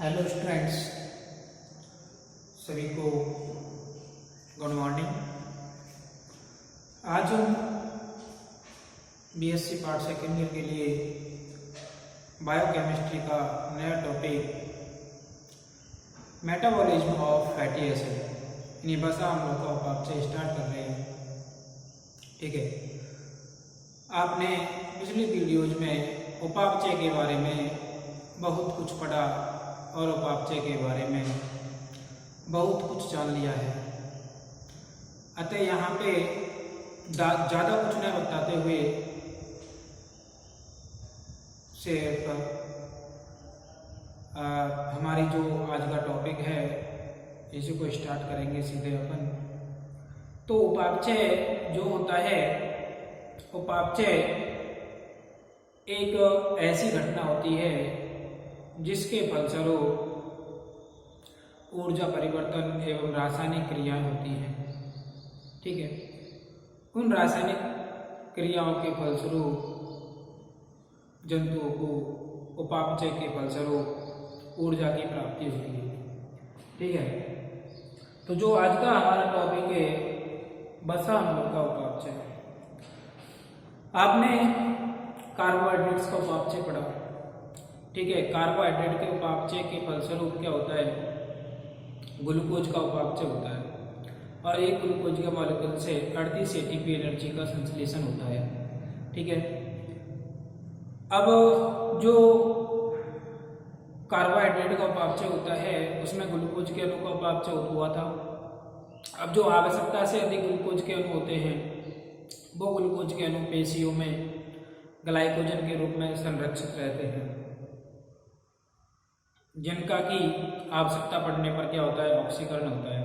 Hello students, सभी को good morning. आज हम बीएससी पार्ट सेकेंड ईयर के लिए बायोकेमिस्ट्री का नया topic metabolism of fatty acid इन्हीं बसा हम लोग को आपसे स्टार्ट कर रहे हैं। ठीक है, आपने पिछली वीडियोज में उपापचय के बारे में बहुत कुछ पढ़ा और उपापचय के बारे में बहुत कुछ जान लिया है। अतः यहाँ पे ज़्यादा कुछ नहीं बताते हुए सिर्फ हमारी जो आज का टॉपिक है इसी को स्टार्ट करेंगे सीधे अपन। तो उपापचय जो होता है, उपापचय एक ऐसी घटना होती है जिसके फलस्वरूप ऊर्जा परिवर्तन एवं रासायनिक क्रियाएं होती हैं। ठीक है, उन रासायनिक क्रियाओं के फलस्वरूप जंतुओं को उपापचय के फलस्वरूप ऊर्जा की प्राप्ति होती है। ठीक है, तो जो आज का हमारा टॉपिक है बसा अम्लों का उपापचय। आपने कार्बोहाइड्रेट्स का उपापचय पढ़ा। ठीक है, कार्बोहाइड्रेट के उपापचय के फलस्वरूप क्या होता है, ग्लूकोज का उपापचय होता है और एक ग्लूकोज के मॉलिक्यूल से 38 एटीपी एनर्जी का संश्लेषण होता है। ठीक है, अब जो कार्बोहाइड्रेट का उपापचय होता है उसमें ग्लूकोज के अणु का उपापचय हुआ था। अब जो आवश्यकता से अधिक ग्लूकोज के अणु होते हैं वो ग्लूकोज के अणु पेशियों में ग्लाइकोजन के रूप में संरक्षित रहते हैं, जिनका की आवश्यकता पड़ने पर क्या होता है, ऑक्सीकरण होता है।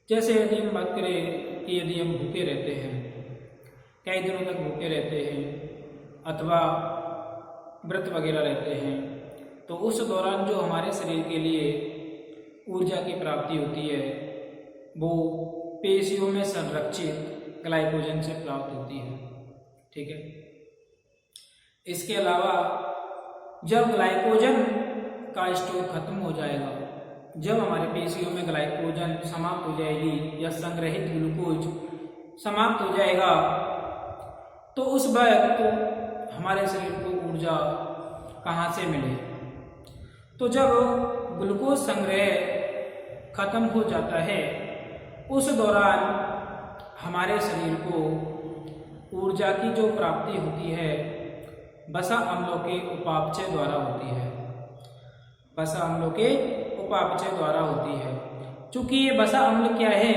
जैसे यदि हम बात करें कि यदि हम भूखे रहते हैं, कई दिनों तक भूखे रहते हैं अथवा व्रत वगैरह रहते हैं, तो उस दौरान जो हमारे शरीर के लिए ऊर्जा की प्राप्ति होती है वो पेशियों में संरक्षित ग्लाइकोजन से प्राप्त होती है। ठीक है, इसके अलावा जब ग्लाइकोजन का स्टॉक खत्म हो जाएगा, जब हमारे पेशियों में ग्लाइकोजन समाप्त हो जाएगी या संग्रहित ग्लूकोज समाप्त हो जाएगा, तो उस वक्त हमारे शरीर को ऊर्जा कहाँ से मिले। तो जब ग्लूकोज संग्रह खत्म हो जाता है उस दौरान हमारे शरीर को ऊर्जा की जो प्राप्ति होती है बसा अम्लों के उपापचय द्वारा होती है। बसा अम्लों के उपापचय द्वारा होती है। चूंकि ये बसा अम्ल क्या है,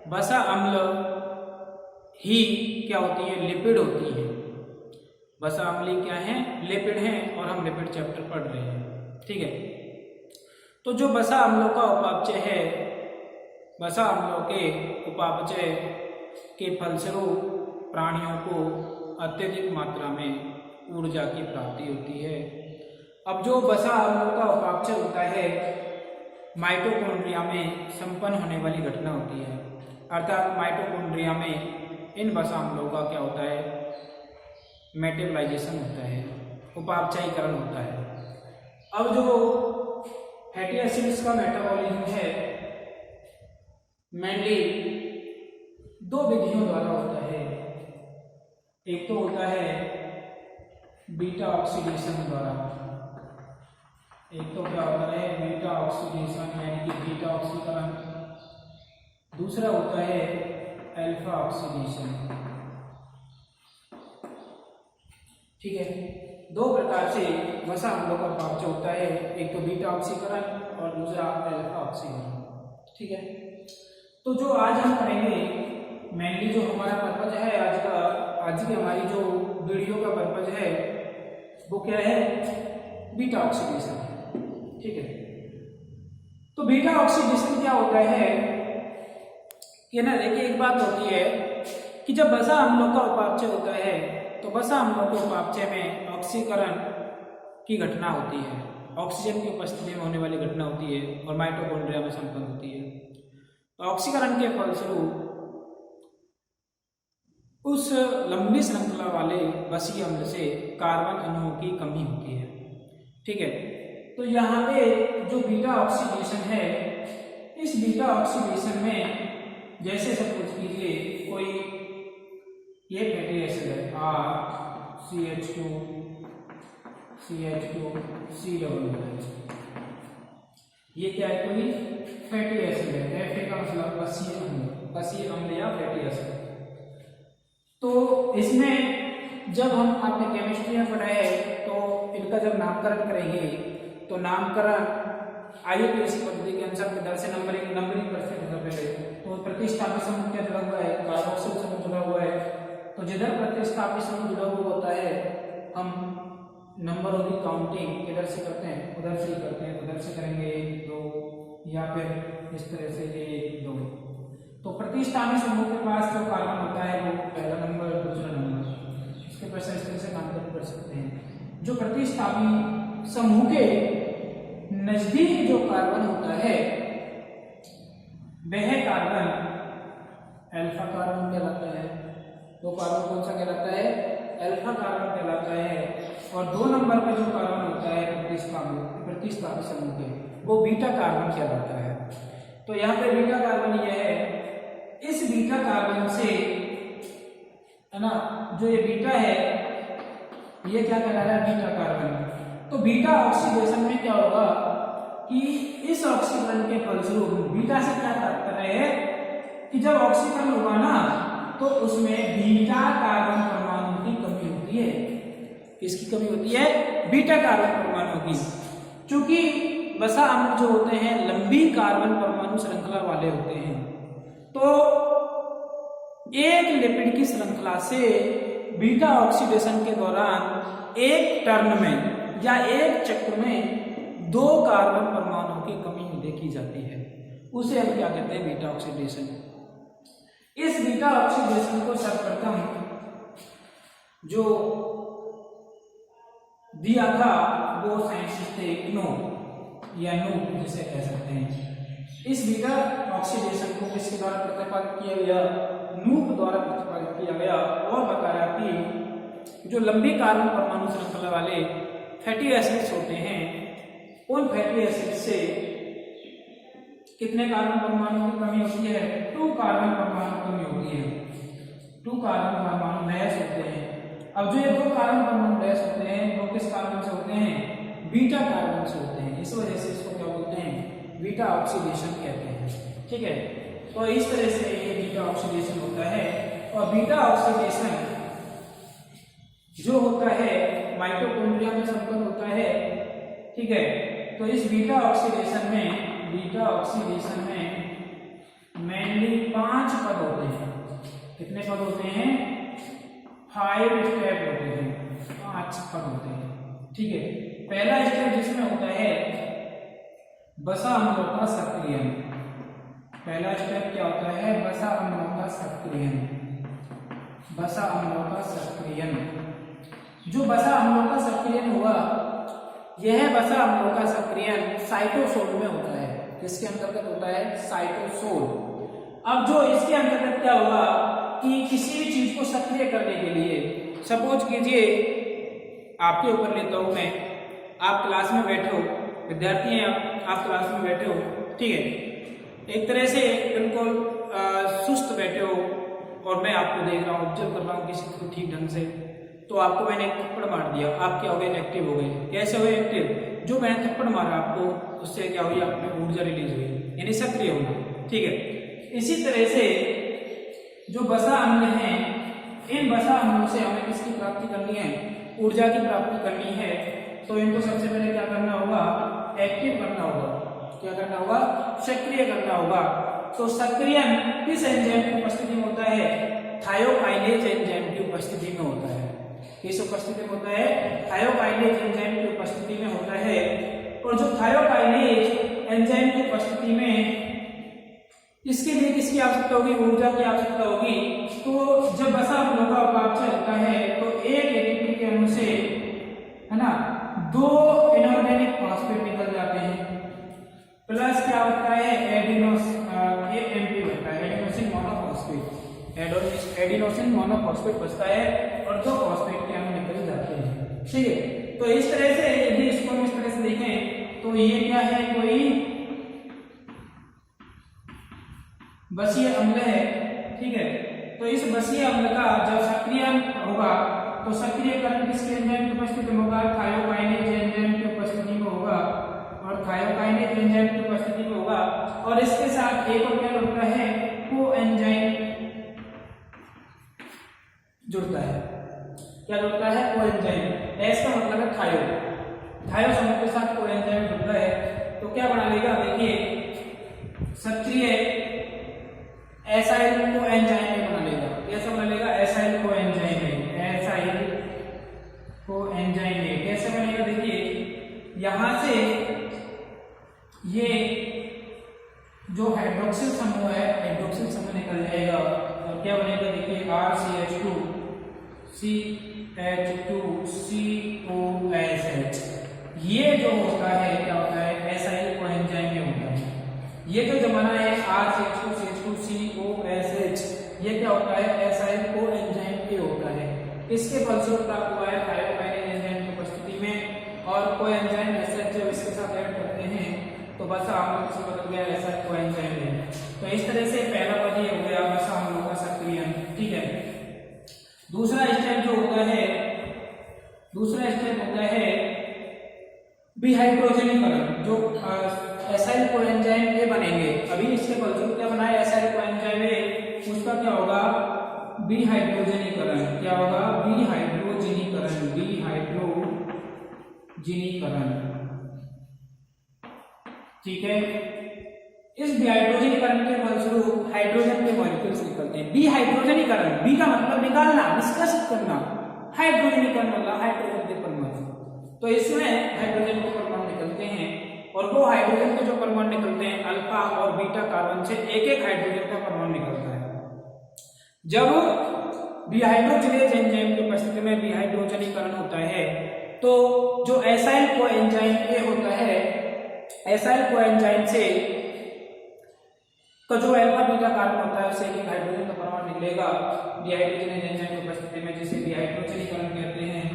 बसा अम्ल ही क्या होती है, लिपिड होती है। बसा अम्ल क्या है, लिपिड हैं और हम लिपिड चैप्टर पढ़ रहे हैं। ठीक है, तो जो बसा अम्लों का उपापचय है, बसा अम्लों के उपापचय के फलस्वरूप प्राणियों को अत्यधिक मात्रा में ऊर्जा की प्राप्ति होती है। अब जो बसा अम्लों का उपापचय होता है माइटोकॉन्ड्रिया में संपन्न होने वाली घटना होती है, अर्थात माइटोकॉन्ड्रिया में इन बसा अम्लों का क्या होता है, मेटाबॉलाइजेशन होता है, उपापचयीकरण होता है। अब जो फैटी एसिड्स का मेटाबॉलिज्म है मेनली दो विधियों द्वारा होता है। एक तो होता है बीटा ऑक्सीडेशन द्वारा, एक तो क्या होता है बीटा ऑक्सीडेशन यानी कि बीटा ऑक्सीकरण, दूसरा होता है अल्फा ऑक्सीडेशन। ठीक है, दो प्रकार से वसा अम्लों का उपापचय होता है, एक तो बीटा ऑक्सीकरण और दूसरा अल्फा ऑक्सीकरण। ठीक है, तो जो आज हम पढ़ेंगे मेनली जो हमारा पर्पज है आज की हमारी जो वीडियो का पर्पज है वो क्या है, बीटा ऑक्सीडेशन। ठीक है, तो बीटा ऑक्सीडेशन क्या होता है कि ना, देखिए एक बात होती है कि जब बसा अम्लों का उपापचय होता है तो बसा अम्लों के उपापचय में ऑक्सीकरण की घटना होती है, ऑक्सीजन की उपस्थिति में होने वाली घटना होती है और माइटोकॉन्ड्रिया में संपन्न होती है। तो ऑक्सीकरण के फलस्वरूप उस लंबी श्रृंखला वाले बसीय अम्ल से कार्बन अणुओं की कमी होती है। ठीक है, तो यहाँ पे जो बीटा ऑक्सीडेशन है, इस बीटा ऑक्सीडेशन में जैसे सपोज कीजिए कोई ये फैटी एसिड है CH2 CH2C, ये क्या है, कोई फैटी एसिड है। Fa का मतलब कसीय अम्ल या फैटी एसिड। तो इसमें जब हम आपने केमिस्ट्री में पढ़ा है तो इनका जब नामकरण करेंगे तो नामकरण IUPAC पद्धति के अनुसार किधर से नंबरिंग करते हैं पहले। तो प्रतिस्थापी समूह क्या जुड़ा हुआ है, कार्बोक्सिल समूह जुड़ा हुआ है। तो जिधर प्रतिस्थापी समूह जुड़ा हुआ होता है हम नंबर ऑफ दी काउंटिंग इधर से करते हैं, उधर से ही करते हैं। उधर से करेंगे 1 2 या फिर इस तरह से 1 2। तो प्रतिस्थापी समूह के पास जो कार्बन होता है वो पहला नंबर, दूसरा नंबर, इसके पास इस तरह से नामकरण कर सकते हैं। जो प्रतिस्थापी समूह के नजदीक जो कार्बन होता है वह कार्बन अल्फा कार्बन कहलाता है। तो कार्बन कौन सा कहलाता है, अल्फा कार्बन कहलाता है। और 2 नंबर पर जो कार्बन होता है प्रतिस्थापी समूह के, वो बीटा कार्बन कहलाता है। तो यहाँ पे बीटा कार्बन ये है, इस बीटा कार्बन से है ना, जो ये बीटा है ये क्या कहला रहा है, बीटा कार्बन। तो बीटा ऑक्सीडेशन में क्या होगा कि इस ऑक्सीकरण के फलस्वरूप, बीटा से क्या तात्पर्य है कि जब ऑक्सीकरण होगा ना तो उसमें बीटा कार्बन परमाणु की कमी होती है। किसकी कमी होती है, बीटा कार्बन परमाणु की। क्योंकि वसा अम्ल जो होते हैं लंबी कार्बन परमाणु श्रृंखला वाले होते हैं। तो एक लिपिड की श्रृंखला से बीटा ऑक्सीडेशन के दौरान एक टर्न में या एक चक्र में 2 कार्बन परमाणु की कमी देखी जाती है, उसे हम क्या कहते हैं, बीटा ऑक्सीडेशन। इस बीटा ऑक्सीडेशन को सर्वप्रथम जो दिया था वो साइंटिस्ट थे इग्नो या नूप जिसे कह सकते हैं। इस बीटा ऑक्सीडेशन को किसके द्वारा प्रतिपादित किया गया, नूप द्वारा प्रतिपादित किया गया और बताया कि जो लंबी कार्बन परमाणु श्रृंखला वाले फैटी एसिड्स होते हैं उन फैटी एसिड से कितने कार्बन परमाणु की कमी होती है, 2 कार्बन परमाणु कमी होती है। 2 कार्बन परमाणु लैस होते हैं। अब जो ये 2 कार्बन परमाणु लैस होते हैं वो किस कार्बन से होते हैं, बीटा कार्बन से होते हैं। इस वजह से इसको क्या बोलते हैं, बीटा ऑक्सीडेशन कहते हैं। ठीक है, तो इस तरह से ये बीटा ऑक्सीडेशन होता है। और बीटा ऑक्सीडेशन जो होता है माइटोकॉन्ड्रिया में संपन्न होता है। ठीक है, तो इस बीटा ऑक्सीडेशन में मेनली 5 पद होते हैं। कितने पद होते हैं, 5 स्टेप होते हैं, 5 पद होते हैं। ठीक है, पहला स्टेप जिसमें होता है वसा अम्लों का सक्रियण। पहला स्टेप क्या होता है, वसा अम्लों का सक्रियण। वसा अम्लों का सक्रियण, जो वसा अम्लों का सक्रियण हुआ, यह वसा अम्लों का सक्रियण साइटोसोल में होता है। किसके अंतर्गत होता है, साइटोसोल। अब जो इसके अंतर्गत क्या होगा कि किसी भी चीज को सक्रिय करने के लिए, सपोज कीजिए आपके ऊपर लेता हूं मैं, आप क्लास में बैठे हो, विद्यार्थी हैं आप क्लास में बैठे हो, ठीक है, एक तरह से बिल्कुल सुस्त बैठे हो और मैं आपको देख रहा हूँ, ऑब्जर्व कर रहा हूँ किसी को ठीक ढंग से, तो आपको मैंने एक थप्पड़ मार दिया, आप क्या हो गए, एक्टिव हो गए। कैसे हुए एक्टिव, जो मैंने थप्पड़ मारा आपको उससे क्या हुई, आप में ऊर्जा रिलीज हुई, यानी सक्रिय होना। ठीक है, इसी तरह से जो वसा अम्ल हैं, इन वसा अम्लों से हमें किसकी प्राप्ति करनी है, ऊर्जा की प्राप्ति करनी है। तो इनको सबसे पहले क्या करना होगा, एक्टिव करना होगा। क्या करना होगा, सक्रिय करना होगा। तो सक्रियण किस एंजाइम की उपस्थिति में होता है, थायोकाइनेज एंजाइम की उपस्थिति में होता है। किस उपस्थिति में होता है, थायोकाइनेज एंजाइम की उपस्थिति में होता है। और जो थायोकाइनेज एंजाइम की उपस्थिति में, इसके लिए किसकी आवश्यकता होगी, ऊर्जा की आवश्यकता होगी। तो जब वसा अम्लों का उपापचय होता है तो एक एटीपी के अणु से, है ना, 2 इनऑर्गेनिक फॉस्फेट निकल जाते हैं, प्लस क्या होता है, एएमपी होता है, एडिनोसिन मोनोफॉस्फेट, एडिनोसिन मोनोफॉस्फेट बचता है और 2 फॉस्फेट के अणु निकल जाते हैं। ठीक है, तो इस तरह से यदि इसको हम इस तरह से देखें तो ये क्या है, कोई बसीय अम्ल है, ठीक है। तो इस बसीय अम्ल का जब सक्रियण होगा तो सक्रियकरण किसके एंजाइम की उपस्थिति में होगा, थायोकाइनेज एंजाइम की उपस्थिति में होगा, और थायोकाइनेज एंजाइम की उपस्थिति में होगा। और इसके साथ एक और क्या जुड़ता है, कोएंजाइम जुड़ता है। क्या जुड़ता है, कोएंजाइम। एस का मतलब है थायो, थायो समूह के साथ कोएंजाइम जुड़ता है तो क्या बना लेगा, देखिए सक्रिय एसाइल कोएंजाइम बना लेगा। कैसे बना लेगा, एसाइल कोएंजाइम, एसाइल कोएंजाइम कैसे बनेगा, देखिए यहां से ये जो हाइड्रोक्सिल समूह है, हाइड्रोक्सिल समूह निकल जाएगा और क्या बनेगा, देखिए RCH2 CH2COSH। ये जो होता है क्या होता है, एसाइल कोएंजाइम में होता है। ये जो बना है RCH2CH2COSH, ये क्या होता है, एसाइल कोएंजाइम पे होता है। इसके फलस्वरूप प्राप्त हुआ है थायोकाइनेज एंजाइम की उपस्थिति में, और कोएंजाइम एसिड जब इसके साथ ऐड करते हैं तो बसा अम्ल से बदल गया ऐसा कोएंजाइम है। तो इस तरह से पहला पद ये हो गया बसा अम्लों का सक्रियण, ठीक है। दूसरा स्टेप जो होता है, दूसरा स्टेप होता है विहाइड्रोजनीकरण। जो एसाइल कोएंजाइम ए बनेंगे, अभी इसके फलस्वरूप क्या बना है, एसाइल कोएंजाइम ए, उसका क्या होगा, विहाइड्रोजनीकरण। क्या होगा, विहाइड्रोजनीकरण, विहाइड्रोजनीकरण, ठीक है। इस विहाइड्रोजनीकरण के फलस्वरूप हाइड्रोजन के मॉलिक्यूल्स निकलते हैं। विहाइड्रोजनीकरण, बी का मतलब निकालना, निष्कासित करना, हाइड्रोजनीकरण मतलब हाइड्रोजन के परमाणु। तो इसमें हाइड्रोजन के परमाणु निकलते हैं, और वो हाइड्रोजन के जो परमाणु निकलते हैं अल्फा और बीटा कार्बन से एक एक हाइड्रोजन का परमाणु निकलता है। जब विहाइड्रोजिनेज एंजाइम की उपस्थिति में विहाइड्रोजनीकरण होता है तो जो एसाइल कोएंजाइम ए होता है, एसाइल कोएंजाइम से तो जो अल्फा बीटा कार्बन होता है उससे एक हाइड्रोजन का परमाणु निकलेगा डिहाइड्रोजनेज एंजाइम की उपस्थिति में, जिसे डिहाइड्रोजनीकरण कहते हैं।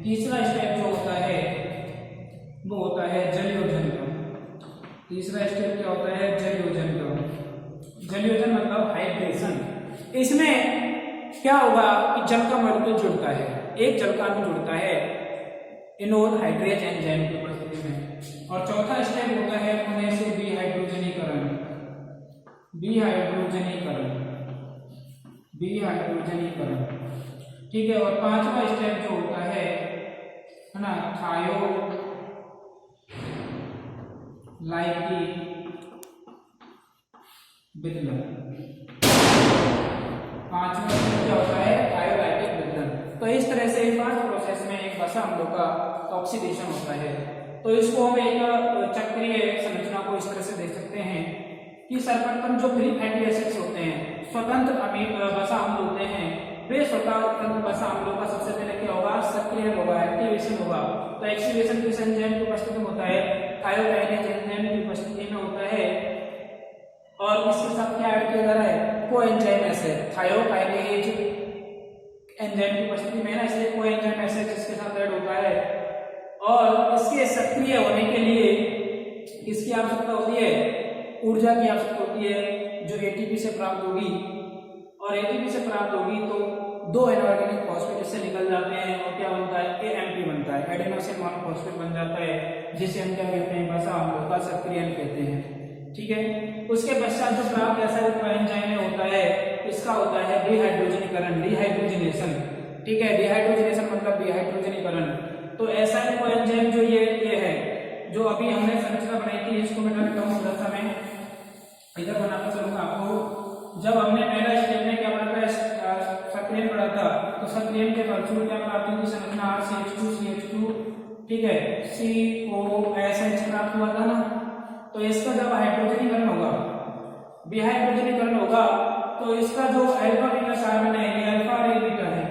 तीसरा स्टेप जो होता है वो होता है जलयोजन का। तीसरा स्टेप क्या होता है, जलयोजन का। जलयोजन मतलब हाइड्रेशन। इसमें क्या होगा कि जल का मॉलिक्यूल जुड़ता है, एक जल का अणु जुड़ता है इनोल हाइड्रेज एंजाइम की उपस्थिति में। और चौथा स्टेप होता है पुनः से विहाइड्रोजनीकरण, विहाइड्रोजनीकरण, विहाइड्रोजनीकरण, ठीक है। और पांचवा स्टेप जो होता है ना, थायोलाइकी, विदलन। पांचवा स्टेप क्या होता है, थायोलाइटिक विदलन। तो इस तरह से इस पांच प्रोसेस में एक वसा अम्लों का ऑक्सीडेशन होता है। तो इसको हम एक चक्रीय संरचना को इस तरह से देख सकते हैं कि सर्वप्रथम जो फ्री फैटी एसिड्स होते हैं, स्वतंत्र वसा अम्ल होते हैं, वे स्वतंत्र वसा अम्लों का सबसे पहले क्या होगा, सक्रियण होगा, एक्टिवेशन होगा। तो एक्टिवेशन किस एंजाइम की उपस्थिति में होता है, थायोकाइनेज एंजाइम की उपस्थिति में होता है। और इसके साथ क्या ऐड किया जा रहा है, कोएंजाइम एसिड, थायोकाइनेज एंजाइम की उपस्थिति में ना, इसलिए कोएंजाइम एसिड इसके साथ ऐड होता है। और इसके सक्रिय होने के लिए किसकी आवश्यकता होती है, ऊर्जा की आवश्यकता होती है, जो एटीपी से प्राप्त होगी। और एटीपी से प्राप्त होगी तो दो इनऑर्गेनिक फॉस्फेट इससे निकल जाते हैं और क्या बनता है, एएमपी बनता है, एडेनोसिन मोनोफॉस्फेट बन जाता है, जिसे हम क्या कहते हैं, वसा अम्लों का सक्रियण कहते हैं, ठीक है। उसके पश्चात जो प्राप्त एसाइल कोएंजाइम में होता है, इसका होता है डिहाइड्रोजनीकरण, डिहाइड्रोजनेशन, ठीक है। डिहाइड्रोजनेशन मतलब डिहाइड्रोजनीकरण। तो एसाइल कोएंजाइम जो ये है, जो अभी हमने संरचना बनाई थी, इसको मैं करता हूँ दशा में इधर बनाता चलूंगा आपको। जब हमने पहला स्टेप में क्या पढ़ा था, सक्रियण पढ़ा था, तो सक्रियण के फलस्वरूप क्या प्राप्त हुई संरचना RCH2CH2, ठीक है, COSH प्राप्त हुआ था ना। तो इसका जब हाइड्रोजनीकरण होगा, विहाइड्रोजनीकरण होगा, तो इसका जो अल्फा बीटा कार्बन है, ये अल्फा और ये बीटा है,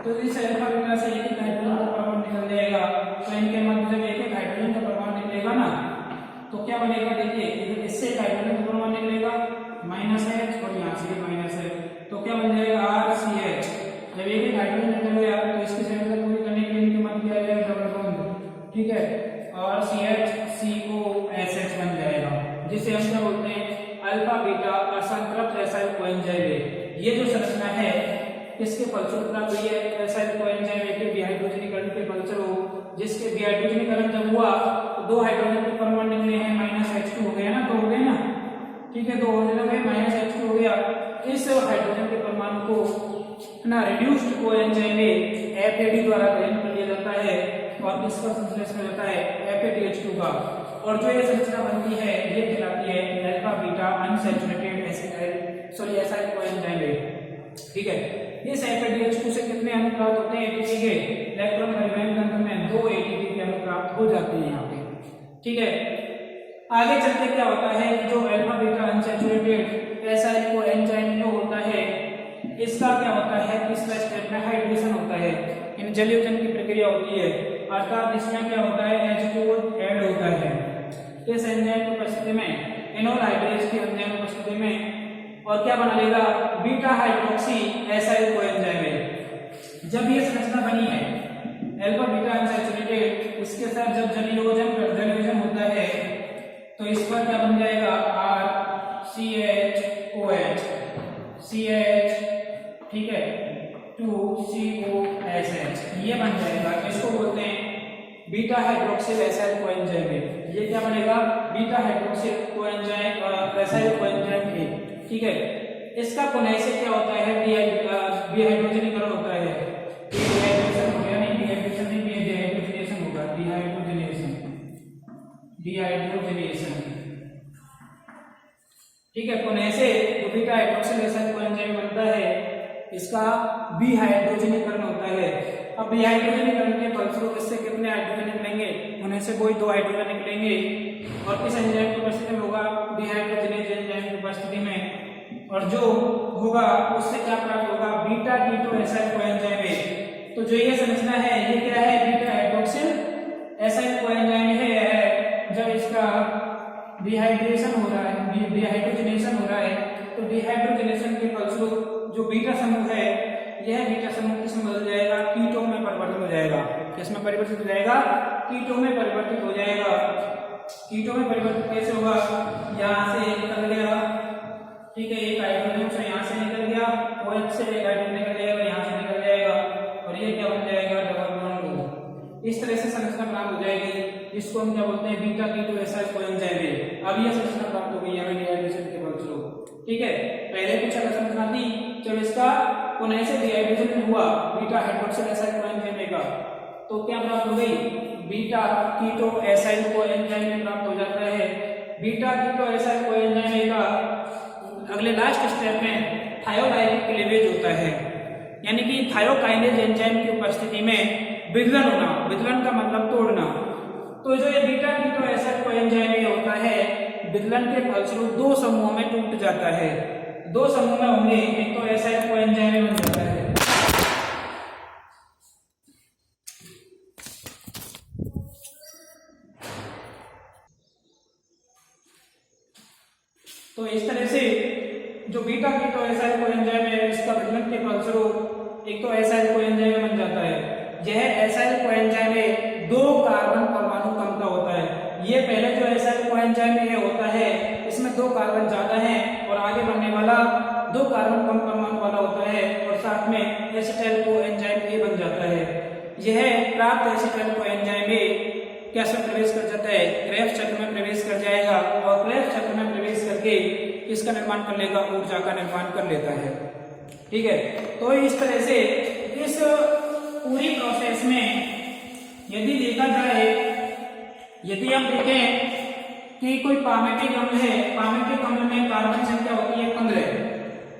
तो इस अल्फा बीटा से एक एक हाइड्रोजन का परमाणु निकल जाएगा। तो इनके मध्य जब एक एक हाइड्रोजन का परमाणु निकलेगा ना, तो क्या बनेगा, देखिए इससे एक हाइड्रोजन का परमाणु निकलेगा -H और यहाँ से -H, तो क्या बन जाएगा RCH। जब एक एक हाइड्रोजन निकल गया तो इसकी संरचना पूरी करने के लिए इनके मध्य क्या है, डबल बॉन्ड, ठीक है, RCH CO जिसे हम क्या बोलते हैं अल्फा बीटा असंतृप्त एसाइल कोएंजाइम। ये जो संरचना है किसके फलस्वरूप प्राप्त हुई है, एसाइल कोएंजाइम के डिहाइड्रोजनीकरण के फलस्वरूप, जिसके डिहाइड्रोजनीकरण जब हुआ तो दो हाइड्रोजन के परमाणु निकले हैं, -H2 हो गया ना, तो हो गए ना, ठीक है, दो हाइड्रोजन में -H2 हो गया। इस हाइड्रोजन के परमाणु को ना रिड्यूस्ड कोएंजाइम में FAD द्वारा ग्रहण कर लिया जाता है और किसका संश्लेषण होता है FADH2 का, और जो ये संरचना बनती है ये कहलाती है alpha beta unsaturated acyl coenzyme. ठीक है, इस FADH2 से कितने अणु प्राप्त होते हैं ATP के, इलेक्ट्रॉन परिवहन तंत्र में 2 ATP के अणु प्राप्त हो जाते हैं यहाँ पे। ठीक है, आगे चलते क्या होता है कि जो alpha beta unsaturated acyl coenzyme जो होता है इसका क्या होता है, तीसरा स्टेप में हाइड्रेशन होता है, इन जलयोजन की प्रक्रिया होती है, अर्थात इसमें क्या होता है H2O ऐड होता है इस एंजाइम की उपस्थिति में, इनोल हाइड्रेज की एंजाइम की उपस्थिति में, और क्या बना लेगा बीटा हाइड्रोक्सी एसाइल कोएंजाइम। जब ये संरचना बनी है अल्फा बीटा अनसैचुरेटेड, इसके साथ जब जलयोजन होता है तो इस पर क्या बन जाएगा RCHOH, CH, ठीक है, 2COSH, ये बन जाएगा, इसको बोलते हैं बीटा हाइड्रोक्सिल एसाइल कोएंजाइम। ये क्या बनेगा beta hydroxyl coenzyme acyl coenzyme. ठीक है, इसका पुनः से क्या होता है डिहाइड्रोजनीकरण होता है, डिहाइड्रेशन हो गया, नहीं डिहाइड्रेशन नहीं, डिहाइड्रोजनेशन होगा, डिहाइड्रोजनेशन। ठीक है, पुनः से जो बीटा हाइड्रोक्सिल एसाइल कोएंजाइम बनता है इसका विहाइड्रोजनीकरण होता है। अब विहाइड्रोजनीकरण के फलस्वरूप इससे कितने हाइड्रोजन निकलेंगे, उन्हें से कोई 2 हाइड्रोजन निकलेंगे, और किस एंजाइम की उपस्थिति में होगा डिहाइड्रोजनेज एंजाइम की उपस्थिति में, और जो होगा उससे क्या प्राप्त होगा बीटा कीटो एसाइल कोएंजाइम। तो जो ये संरचना है ये क्या है बीटा हाइड्रोक्सिल एसाइल कोएंजाइम है। जब इसका डिहाइड्रेशन हो रहा है, डिहाइड्रोजनेशन हो रहा है, तो डिहाइड्रोजनेशन के फलस्वरूप जो बीटा समूह है यह बीटा समूह किसमें बदल जाएगा, कीटो में परिवर्तित हो जाएगा। किसमें परिवर्तित हो जाएगा, कीटो में परिवर्तित हो जाएगा। कीटो में परिवर्तित कैसे होगा, यहाँ से निकल गया, ठीक है, एक हाइड्रोजन से यहाँ से निकल गया, OH से एक हाइड्रोजन निकल जाएगा, यहाँ से निकल जाएगा, और ये क्या बन जाएगा डबल बॉन्ड। इस तरह से संरचना प्राप्त हो जाएगी, जिसको हम क्या बोलते हैं बीटा कीटो एसाइल कोएंजाइम। अब ये संरचना प्राप्त हो गई है डिहाइड्रेशन के फलस्वरूप। ठीक है, पहले कुछ अलग संरचना थी, जब इसका पुनः से डिहाइड्रेशन हुआ बीटा हाइड्रोक्सिल एसाइल कोएंजाइम का, तो क्या प्राप्त हो गई बीटा कीटो एसाइल कोएंजाइम प्राप्त हो जाता है। बीटा कीटो एसाइल कोएंजाइम का अगले लास्ट स्टेप में थायोडाइनिक क्लीवेज होता है, यानी कि थायोकाइनेज एंजाइम की उपस्थिति में विदलन होना, विदलन का मतलब तोड़ना। तो जो ये बीटा कीटो एसाइल कोएंजाइम होता है विदलन के फलस्वरूप 2 समूहों में टूट जाता है। 2 समूह में होंगे, एक तो एसाइल कोएंजाइम बन जाता है, तो इस तरह से जो बीटा कीटो एसाइल कोएंजाइम है इसका विदलन के फलस्वरूप एक तो एसाइल कोएंजाइम बन जाता है। यह एसाइल कोएंजाइम में 2 कार्बन परमाणु कम का होता है। ये पहले जो एसाइल कोएंजाइम में होता है इसमें 2 कार्बन ज्यादा हैं और आगे बढ़ने वाला 2 कार्बन कम परमाणु वाला होता है, और साथ में एसिटाइल कोएंजाइम ए बन जाता है। यह प्राप्त एसिटाइल कोएंजाइम ए कैसे प्रवेश कर जाता है, क्रेब्स चक्र में प्रवेश कर जाएगा, और क्रेब्स चक्र में प्रवेश करके इसका निर्माण कर लेगा, ऊर्जा का निर्माण कर लेता है। ठीक है, तो इस तरह से इस पूरी प्रोसेस में यदि देखा जाए, यदि हम देखें कि कोई पामेटिक अम्ल है, पामेटिक अम्ल में कार्बन संख्या होती है 15।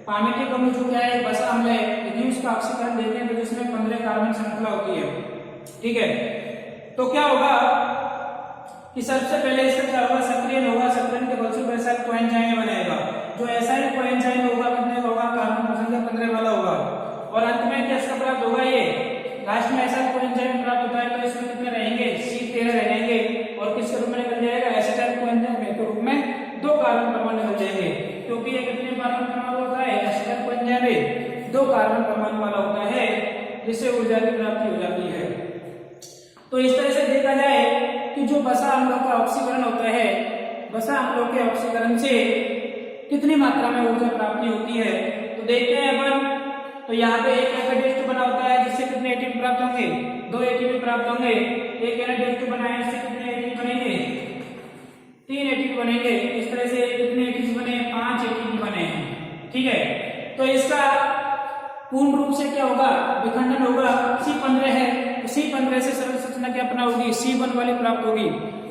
पामेटिक अम्ल जो क्या है बसा अम्ल है, यदि उसका ऑक्सीकरण देते हैं तो जिसमें 15 कार्बन श्रृंखला होती है। ठीक है, तो क्या होगा कि सबसे पहले इसका क्या होगा सक्रियण होगा, सक्रियण के फलस्वरूप एसाइल कोएंजाइम बनेगा। जो एसाइल कोएंजाइम होगा कितने का होगा, कार्बन संख्या 15 वाला होगा, और अंत में क्या इसका प्राप्त होगा, ये लास्ट में एसाइल कोएंजाइम प्राप्त होता है, तो इसमें कितने रहेंगे C13 रहेंगे, और किसके रूप में निकल जाएगा एसिटाइल कोएंजाइम के रूप में 2 कार्बन परमाणु निकल जाएंगे, क्योंकि ये कितने कार्बन परमाणु होता है एसिटाइल कोएंजाइम 2 कार्बन परमाणु वाला होता है, जिससे ऊर्जा की प्राप्ति हो जाती है। तो इस तरह से देखा जाए कि जो बसा अम्लों का ऑक्सीकरण होता है वसा अम्लों के ऑक्सीकरण से कितनी मात्रा में ऊर्जा प्राप्ति होती है। तो देखते हैं अपन। तो यहाँ पे एक H2 बना होता है जिससे कितने एटीपी प्राप्त होंगे, 2 एटीपी प्राप्त होंगे। एक H2 बना है इससे कितने एटीपी बनेंगे, 3 एटीपी बनेंगे। इस तरह से कितने एटीपी बने, 5 एटीपी बने हैं। ठीक है, तो इसका पूर्ण रूप से क्या होगा, विखंडन होगा। C15 है, C15 से सरल संरचना क्या अपना होगी, C1 वाली प्राप्त होगी।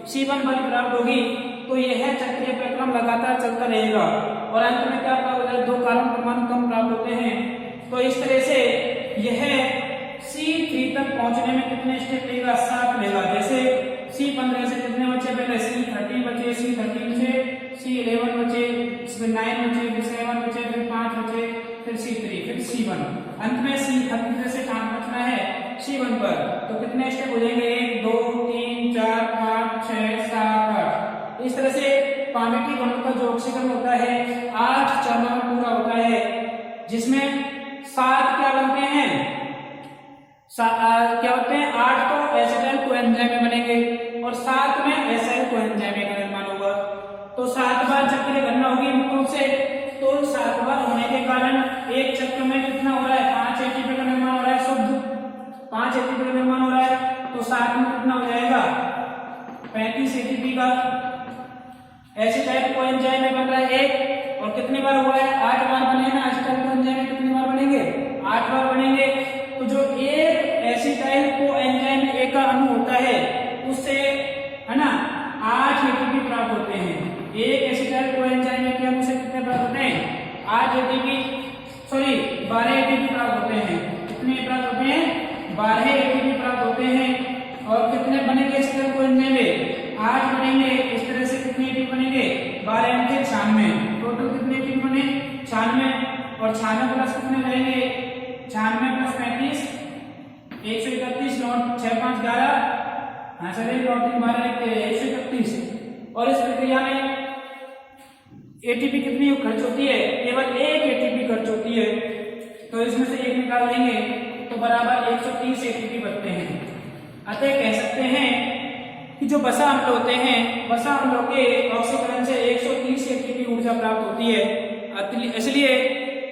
C1 वाली प्राप्त होगी तो यह चक्रीय प्रक्रम लगातार चलता रहेगा और अंत में क्या प्राप्त होता है, 2 कार्बन परमाणु कम प्राप्त होते हैं। तो इस तरह से यह C3 तक पहुंचने में कितने स्टेप लेगा, 7 लेगा। जैसे C15 से कितने बचे, पहले C13 बचे, C13 से C11 बचे, इसमें 9 बचे, फिर 7 बचे, फिर 5 बचे, फिर C3, फिर C1। अंत में C13 से कहां बचना है, C1 पर। तो कितने स्टेप हो जाएंगे, 1 2 3 4 5 6 7 8। इस तरह से पानी की अणु का जो ऑक्सीकरण होता है 8 चरणों में पूरा होता है, जिसमें 7 क्या बनते हैं, क्या होते हैं, 8 तो एसिटाइल कोएंजाइम में बनेंगे और 7 में एसाइल कोएंजाइम का निर्माण होगा। तो 7 बार चक्र गणना होगी मुख्य रूप से। तो 7 बार होने के कारण एक चक्र में कितना हो रहा है, 5 एटीपी का निर्माण हो रहा है, शुद्ध 5 एटीपी का निर्माण हो रहा है। तो 7 में कितना हो जाएगा, 35 एटीपी का एसिटाइल कोएंजाइम में बन रहा है एक, और कितनी बार हुआ है, 8 बार बने ना। एसिटाइल कोएंजाइम में कितनी बार बनेंगे, 8 बार बनेंगे। तो जो एक एसिटाइल कोएंजाइम ए का अणु होता है उससे, है ना, 8 एटीपी प्राप्त होते हैं। एक एसिटाइल कोएंजाइम ए के अणु से कितने प्राप्त होते हैं, 8 एटीपी, सॉरी 12 एटीपी प्राप्त होते हैं। कितने प्राप्त होते हैं, 12 एटीपी प्राप्त होते हैं। और कितने बनेंगे एसिटाइल कोएंजाइम में, 8 बनेंगे। इस तरह से कितने एटीपी बनेंगे, 12 × 96। टोटल कितने एटीपी बने, 96। और 96 प्लस कितने बनेंगे, 96 प्लस 35, 131, 9 6 5 11, हाँ सर 3 12 लिखते हैं, 131। और इस प्रक्रिया में एटीपी कितनी खर्च होती है, केवल 1 एटीपी खर्च होती है। तो इसमें से 1 निकाल देंगे तो बराबर 130 एटीपी बचते हैं। अतः कह सकते हैं कि जो वसा अम्ल होते हैं, वसा अम्लों के ऑक्सीकरण से 130 एटीपी ऊर्जा प्राप्त होती है। इसलिए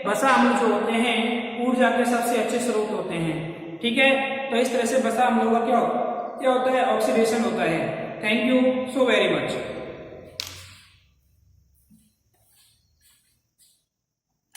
वसा अम्ल जो होते हैं ऊर्जा के सबसे अच्छे स्रोत होते हैं। ठीक है, तो इस तरह से वसा अम्लों का क्या होता है, ऑक्सीडेशन होता है। Thank you so very much.